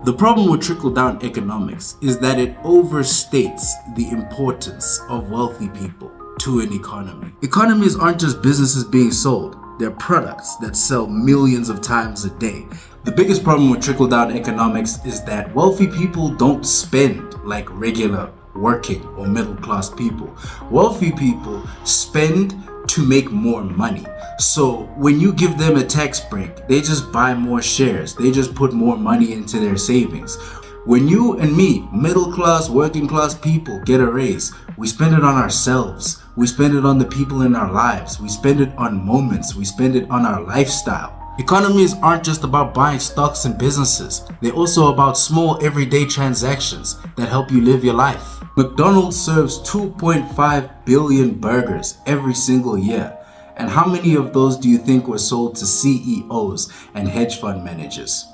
The problem with trickle-down economics is that it overstates the importance of wealthy people to an economy. Economies aren't just businesses being sold, they're products that sell millions of times a day. The biggest problem with trickle-down economics is that wealthy people don't spend like regular working or middle-class people. Wealthy people spend to make more money. So when you give them a tax break, they just buy more shares. They just put more money into their savings. When you and me, middle class, working class people, get a raise, we spend it on ourselves. We spend it on the people in our lives. We spend it on moments. We spend it on our lifestyle. Economies aren't just about buying stocks and businesses. They're also about small everyday transactions that help you live your life. McDonald's serves 2.5 billion burgers every single year. And how many of those do you think were sold to CEOs and hedge fund managers?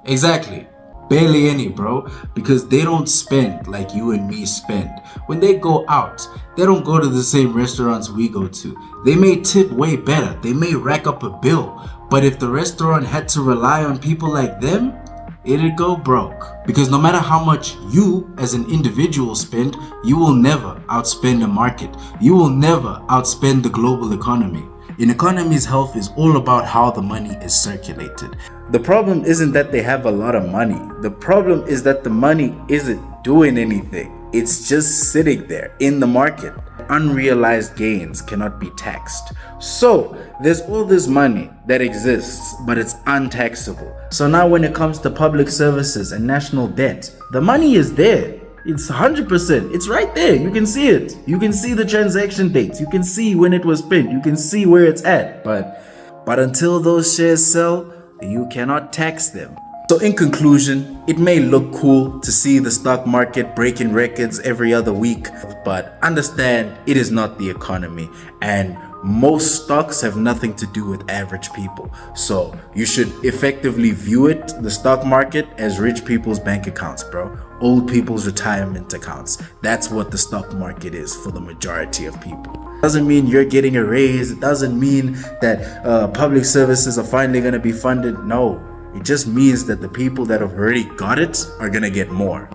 Exactly. Barely any, bro, because they don't spend like you and me spend. When they go out, they don't go to the same restaurants we go to. They may tip way better, they may rack up a bill, but if the restaurant had to rely on people like them, it'd go broke. Because no matter how much you as an individual spend, you will never outspend the market. You will never outspend the global economy. An economy's health is all about how the money is circulated. The problem isn't that they have a lot of money. The problem is that the money isn't doing anything. It's just sitting there in the market. Unrealized gains cannot be taxed. So there's all this money that exists, but it's untaxable. So now when it comes to public services and national debt, the money is there. It's 100%. It's right there. You can see it. You can see the transaction dates. You can see when it was spent. You can see where it's at. But until those shares sell, you cannot tax them. So in conclusion, it may look cool to see the stock market breaking records every other week, but understand it is not the economy, and most stocks have nothing to do with average people. So you should effectively view it, the stock market, as rich people's bank accounts, bro. Old people's retirement accounts. That's what the stock market is for the majority of people. Doesn't mean you're getting a raise. It doesn't mean that public services are finally going to be funded. No, it just means that the people that have already got it are going to get more.